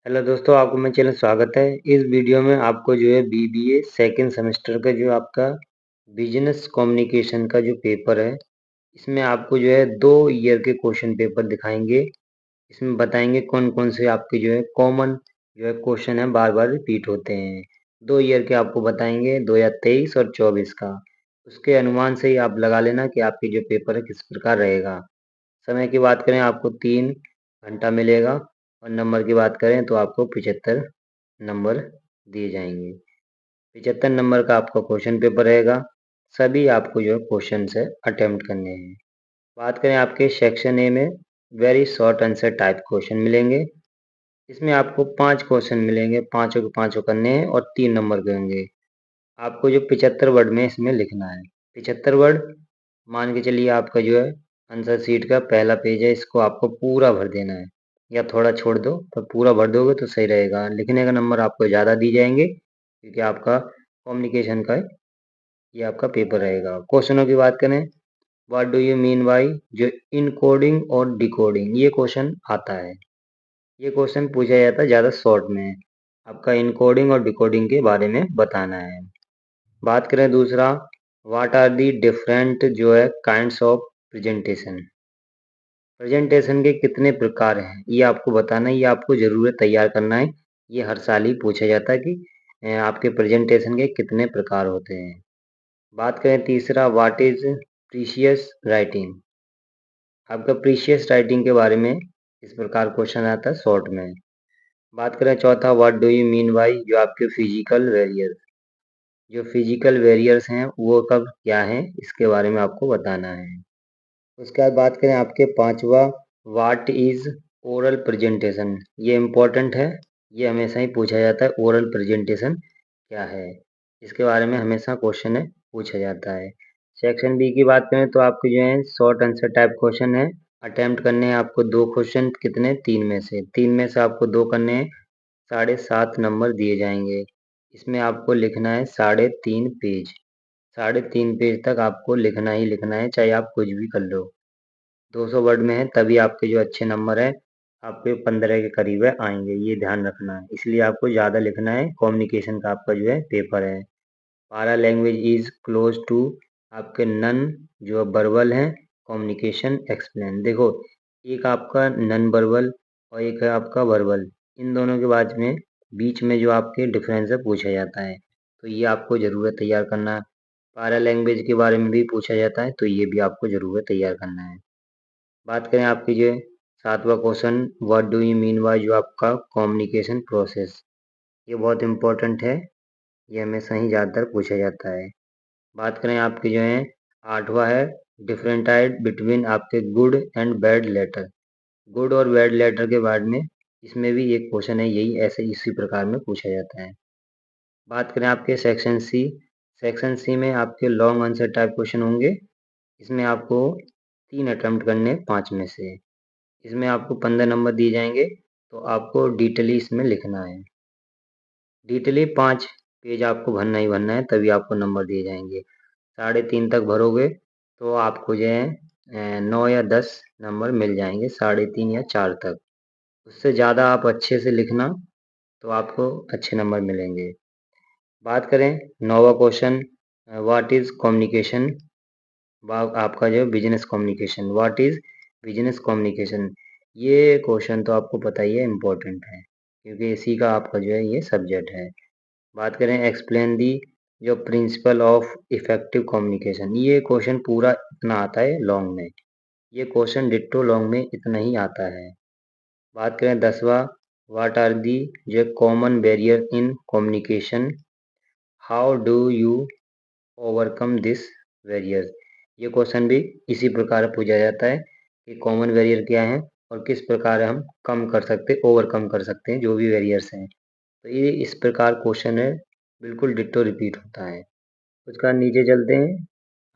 Hello दोस्तों, आपको मेरे चैनल स्वागत है। इस वीडियो में आपको जो है बीबीए सेकंड सेमेस्टर का जो आपका बिजनेस कम्युनिकेशन का जो पेपर है, इसमें आपको जो है 2 ईयर के क्वेश्चन पेपर दिखाएंगे। इसमें बताएंगे कौन-कौन से आपके जो है कॉमन जो है क्वेश्चन है बार-बार रिपीट होते हैं। 2 ईयर के आपको बताएंगे 2023 और 24 का। उसके अनुमान से ही आप लगा लेना कि आपकी जो पेपर है किस प्रकार रहेगा। समय की बात करें आपको 3 घंटा मिलेगा और नंबर की बात करें तो आपको 75 नंबर दिए जाएंगे। 75 नंबर का आपका क्वेश्चन पेपर रहेगा। सभी आपको जो है क्वेश्चन से अटेम्प्ट करने हैं। बात करें आपके सेक्शन ए में very short answer type question मिलेंगे। इसमें आपको 5 क्वेश्चन मिलेंगे, पाँचों के पाँचों करने हैं और 3 नंबर के होंगे। आपको जो 75 वर्ड में इसमें लिखना है। 75 वर्ड मान के चलिए आपका जो है आंसर शीट का पहला पेज है, इसको आपको पूरा भर देना है या थोड़ा छोड़ दो, पर पूरा भर दोगे तो सही रहेगा। लिखने का नंबर आपको ज़्यादा दिए जाएंगे क्योंकि आपका कम्युनिकेशन का ये आपका पेपर रहेगा। क्वेश्चनों की बात करें, what do you mean by जो इनकोडिंग और डिकोडिंग, ये क्वेश्चन आता है। ये क्वेश्चन पूछा जाता है ज़्यादा शॉर्ट में। आपका इनकोडिंग और डिकोडिंग के बारे में बताना है। बात करें दूसरा, व्हाट आर दी डिफरेंट जो है काइंड्स ऑफ प्रेजेंटेशन, प्रेजेंटेशन के कितने प्रकार हैं ये आपको बताना है, ये आपको ज़रूर तैयार करना है। ये हर साल ही पूछा जाता है कि आपके प्रेजेंटेशन के कितने प्रकार होते हैं। बात करें तीसरा, व्हाट इज प्रीशियस राइटिंग, आपका प्रीशियस राइटिंग के बारे में इस प्रकार क्वेश्चन आता है शॉर्ट में। बात करें चौथा, what do you mean by जो आपके फिजिकल वेरियर्स, जो फिजिकल वेरियर्स हैं वो कब क्या हैं इसके बारे में आपको बताना है। उसके बाद बात करें आपके पांचवा, व्हाट इज ओरल प्रेजेंटेशन, ये इम्पोर्टेंट है, ये हमेशा ही पूछा जाता है। ओरल प्रेजेंटेशन क्या है, इसके बारे में हमेशा क्वेश्चन है पूछा जाता है। सेक्शन बी की बात करें तो आपके जो है शॉर्ट आंसर टाइप क्वेश्चन है। अटेम्प्ट करने हैं आपको 2 क्वेश्चन, कितने, 3 में से आपको 2 करने हैं। 7.5 नंबर दिए जाएंगे। इसमें आपको लिखना है 3.5 पेज। 3.5 पेज तक आपको लिखना ही लिखना है, चाहे आप कुछ भी कर लो। 200 वर्ड में है तभी आपके जो अच्छे नंबर है आपके 15 के करीब है आएंगे, ये ध्यान रखना है। इसलिए आपको ज़्यादा लिखना है। कम्युनिकेशन का आपका जो है पेपर है। पारा लैंग्वेज इज क्लोज टू आपके नन जो वर्बल है कम्युनिकेशन एक्सप्लेन। देखो, एक आपका नन वर्बल और एक है आपका वर्बल, इन दोनों के बाद में बीच में जो आपके डिफरेंस है पूछा जाता है, तो ये आपको ज़रूर तैयार करना है। पारा लैंग्वेज के बारे में भी पूछा जाता है, तो ये भी आपको ज़रूर तैयार करना है। बात करें आपकी जो 7वां question, what do you mean by जो आपका कम्युनिकेशन प्रोसेस, ये बहुत इंपॉर्टेंट है, ये हमेशा ही ज़्यादातर पूछा जाता है। बात करें आपकी जो है 8वां है, डिफरेंटाइट बिटवीन आपके good and bad letter, good और बैड लेटर के बारे में इसमें भी एक क्वेश्चन है, यही ऐसे इसी प्रकार में पूछा जाता है। बात करें आपके सेक्शन सी, सेक्शन सी में आपके लॉन्ग आंसर टाइप क्वेश्चन होंगे। इसमें आपको 3 अटेम्प्ट करने 5 में से। इसमें आपको 15 नंबर दिए जाएंगे, तो आपको डिटेली इसमें लिखना है। डिटेली 5 पेज आपको भरना ही भरना है, तभी आपको नंबर दिए जाएंगे। 3.5 तक भरोगे तो आपको जो है 9 या 10 नंबर मिल जाएंगे, 3.5 या 4 तक। उससे ज़्यादा आप अच्छे से लिखना तो आपको अच्छे नंबर मिलेंगे। बात करें 9वां क्वेश्चन, व्हाट इज़ कम्युनिकेशन, आपका जो business communication, what is business communication, ये क्वेश्चन तो आपको पता ही है, इम्पोर्टेंट है क्योंकि इसी का आपका जो है ये सब्जेक्ट है। बात करें एक्सप्लेन दी जो प्रिंसिपल ऑफ इफेक्टिव कम्युनिकेशन, ये क्वेश्चन पूरा इतना आता है लॉन्ग में, ये क्वेश्चन डिट्टो लॉन्ग में इतना ही आता है। बात करें 10वां, व्हाट आर दी जो common barrier in communication, how do you overcome this barrier, ये क्वेश्चन भी इसी प्रकार पूछा जाता है कि कॉमन बैरियर क्या है और किस प्रकार हम कम कर सकते, ओवरकम कर सकते हैं जो भी बैरियर्स हैं। तो ये इस प्रकार क्वेश्चन है, बिल्कुल डिट्टो रिपीट होता है। उसका नीचे चलते हैं,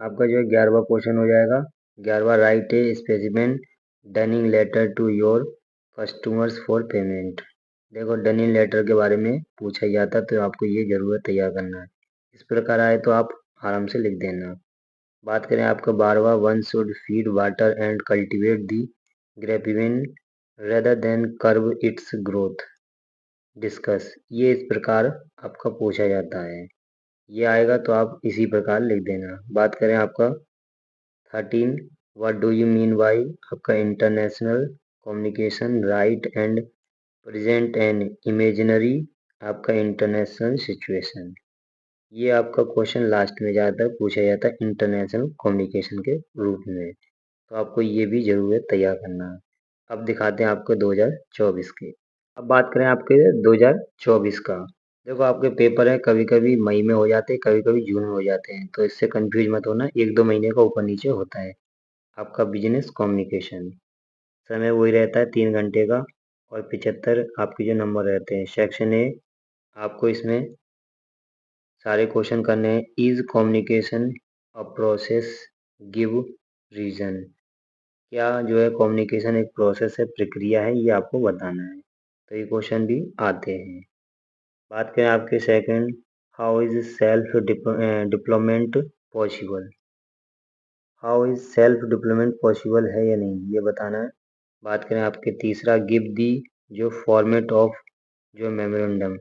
आपका जो है 11वां क्वेश्चन हो जाएगा। 11वां, write a specimen dunning letter to your customers for payment. देखो, डनिंग लेटर के बारे में पूछा जाता है, तो आपको ये जरूर तैयार करना है। इस प्रकार आए तो आप आराम से लिख देना। बात करें आपका 12वां, one should feed water and cultivate the grapevine rather than curb its growth. Discuss, ये इस प्रकार आपका पूछा जाता है। ये आएगा तो आप इसी प्रकार लिख देना। बात करें आपका 13, what do you mean by आपका international communication write and present an imaginary आपका इंटरनेशनल सिचुएशन। ये आपका क्वेश्चन लास्ट में ज़्यादातर पूछा जाता है इंटरनेशनल कम्युनिकेशन के रूप में, तो आपको ये भी जरूर है तैयार करना है। अब दिखाते हैं आपको 2024 के। अब बात करें आपके 2024 का। देखो आपके पेपर है, कभी कभी मई में हो जाते हैं, कभी कभी जून में हो जाते हैं, तो इससे कंफ्यूज मत होना, 1-2 महीने का ऊपर नीचे होता है। आपका बिजनेस कम्युनिकेशन समय वही रहता है 3 घंटे का, और 75 आपके जो नंबर रहते हैं। सेक्शन ए आपको इसमें सारे क्वेश्चन करने हैं। Is communication a process, give reason. क्या जो है कम्युनिकेशन एक प्रोसेस है, प्रक्रिया है, ये आपको बताना है। तो ये क्वेश्चन भी आते हैं। बात करें आपके second, how is self deployment possible. How is self deployment possible है या नहीं, ये बताना है। बात करें आपके तीसरा, गिव दी जो फॉर्मेट ऑफ जो मेमोरेंडम,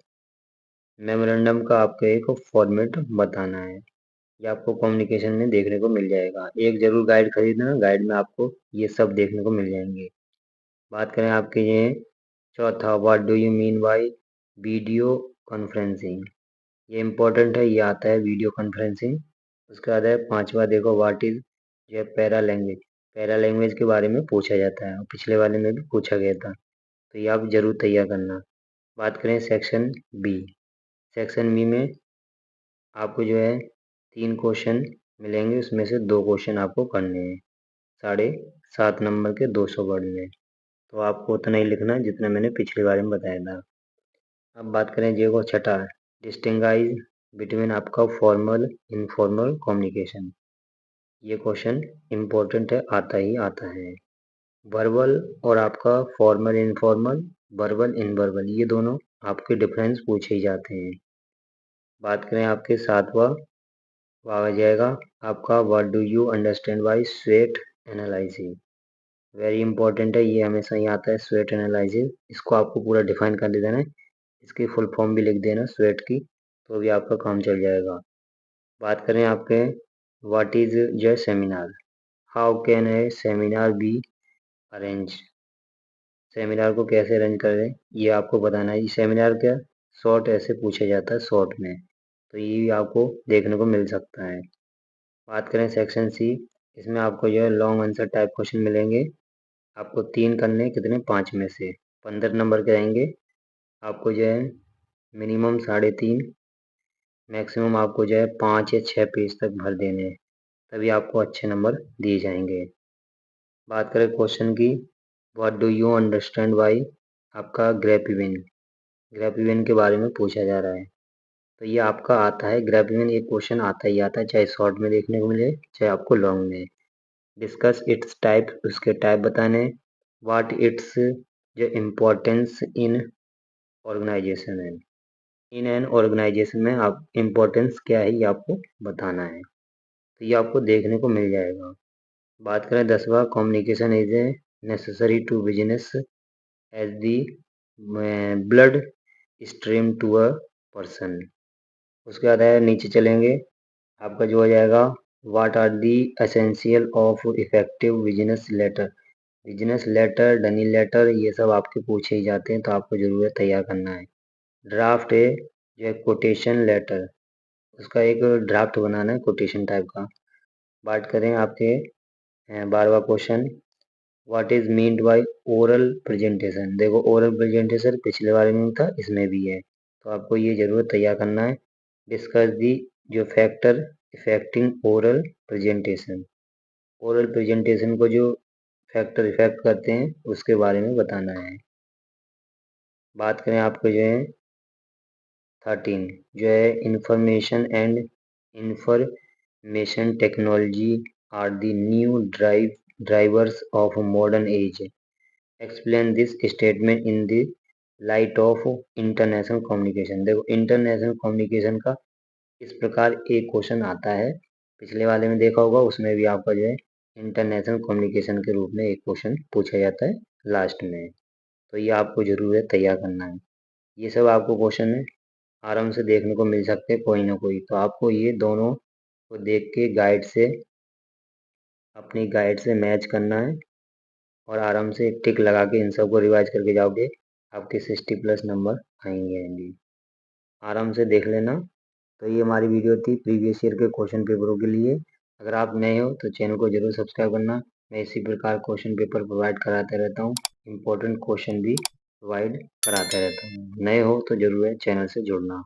मेमोरेंडम का आपको एक फॉर्मेट बताना है। ये आपको कम्युनिकेशन में देखने को मिल जाएगा। एक जरूर गाइड खरीदना, गाइड में आपको ये सब देखने को मिल जाएंगे। बात करें आपके ये चौथा, what do you mean bye video conferencing. ये इम्पोर्टेंट है, ये आता है वीडियो कॉन्फ्रेंसिंग। उसके बाद है पांचवा, देखो व्हाट इज जो है पैरा लैंग्वेज। पैरा लैंग्वेज के बारे में पूछा जाता है और पिछले वाले में भी पूछा गया था, तो ये आप जरूर तैयार करना। बात करें सेक्शन बी। सेक्शन बी में आपको जो है 3 क्वेश्चन मिलेंगे, उसमें से 2 क्वेश्चन आपको करने हैं 7.5 नंबर के 200 वर्ड में। तो आपको उतना ही लिखना है जितना मैंने पिछले बारे में बताया था। अब बात करें जे को छठा, डिस्टिंगाइज बिटवीन आपका फॉर्मल इनफॉर्मल कम्युनिकेशन। ये क्वेश्चन इम्पोर्टेंट है, आता ही आता है। वर्बल और आपका फॉर्मल इनफॉर्मल, वर्बल इनवर्बल, ये दोनों आपके डिफरेंस पूछे ही जाते हैं। बात करें आपके सातवां, वो आ जाएगा आपका what do you understand by sweat analysis. Very important है, ये हमेशा ही आता है स्वेट एनालिसिस। इसको आपको पूरा डिफाइन कर देना है, इसकी फुल फॉर्म भी लिख देना स्वेट की, तो भी आपका काम चल जाएगा। बात करें आपके व्हाट इज जो seminar, how can a seminar be arrange. Seminar को कैसे अरेंज करें ये आपको बताना है। ये सेमिनार क्या शॉर्ट ऐसे पूछा जाता है शॉर्ट में, तो ये भी आपको देखने को मिल सकता है। बात करें सेक्शन सी, इसमें आपको जो है लॉन्ग आंसर टाइप क्वेश्चन मिलेंगे। आपको 3 करने हैं, कितने 5 में से 15 नंबर के रहेंगे। आपको जो है मिनिमम 3.5, मैक्सिमम आपको जो है 5 या 6 पेज तक भर देने हैं, तभी आपको अच्छे नंबर दिए जाएंगे। बात करें क्वेश्चन की, what do you understand by आपका ग्रेपिविन। ग्रेपिविन के बारे में पूछा जा रहा है, तो ये आपका आता है ग्रेपिविन, एक क्वेश्चन आता ही आता है, चाहे शॉर्ट में देखने को मिले चाहे आपको लॉन्ग में। डिस्कस इट्स टाइप, उसके टाइप बताने। व्हाट इट्स जो इम्पोर्टेंस इन ऑर्गेनाइजेशन है, इन एन ऑर्गेनाइजेशन में आप इम्पोर्टेंस क्या है ये आपको बताना है, तो ये आपको देखने को मिल जाएगा। बात करें 10वां, communication is a necessary to business as the blood stream to a person. उसके बाद है नीचे चलेंगे, आपका जो हो जाएगा what are the essential of effective business letter. Business letter, डनी लेटर, ये सब आपके पूछे ही जाते हैं, तो आपको जरूर है तैयार करना है। ड्राफ्ट है जो है कोटेशन लेटर, उसका एक ड्राफ्ट बनाना है कोटेशन टाइप का। बात करें आपके 12वां question, what is meant by oral presentation. देखो ओरल प्रेजेंटेशन पिछले बारे में था, इसमें भी है, तो आपको ये जरूर तैयार करना है। डिस्कस दी जो factor affecting oral presentation, oral presentation को जो फैक्टर इफेक्ट करते हैं उसके बारे में बताना है। बात करें आपको जो है 13 जो है information and information technology are the new drivers of modern age. Explain this statement in the light of international communication. देखो इंटरनेशनल कम्युनिकेशन का इस प्रकार एक क्वेश्चन आता है, पिछले वाले में देखा होगा, उसमें भी आपका जो है इंटरनेशनल कम्युनिकेशन के रूप में एक क्वेश्चन पूछा जाता है लास्ट में, तो ये आपको जरूर है तैयार करना है। ये सब आपको क्वेश्चन है आराम से देखने को मिल सकते हैं कोई ना कोई। तो आपको ये दोनों को देख के अपनी गाइड से मैच करना है और आराम से एक टिक लगा के इन सब को रिवाइज करके जाओगे, आपके 60+ नंबर आएंगे। आराम से देख लेना। तो ये हमारी वीडियो थी प्रीवियस ईयर के क्वेश्चन पेपरों के लिए। अगर आप नए हो तो चैनल को जरूर सब्सक्राइब करना। मैं इसी प्रकार क्वेश्चन पेपर प्रोवाइड कराते रहता हूँ, इम्पोर्टेंट क्वेश्चन भी प्रोवाइड कराते रहता हूँ। नए हो तो जरूर है चैनल से जुड़ना।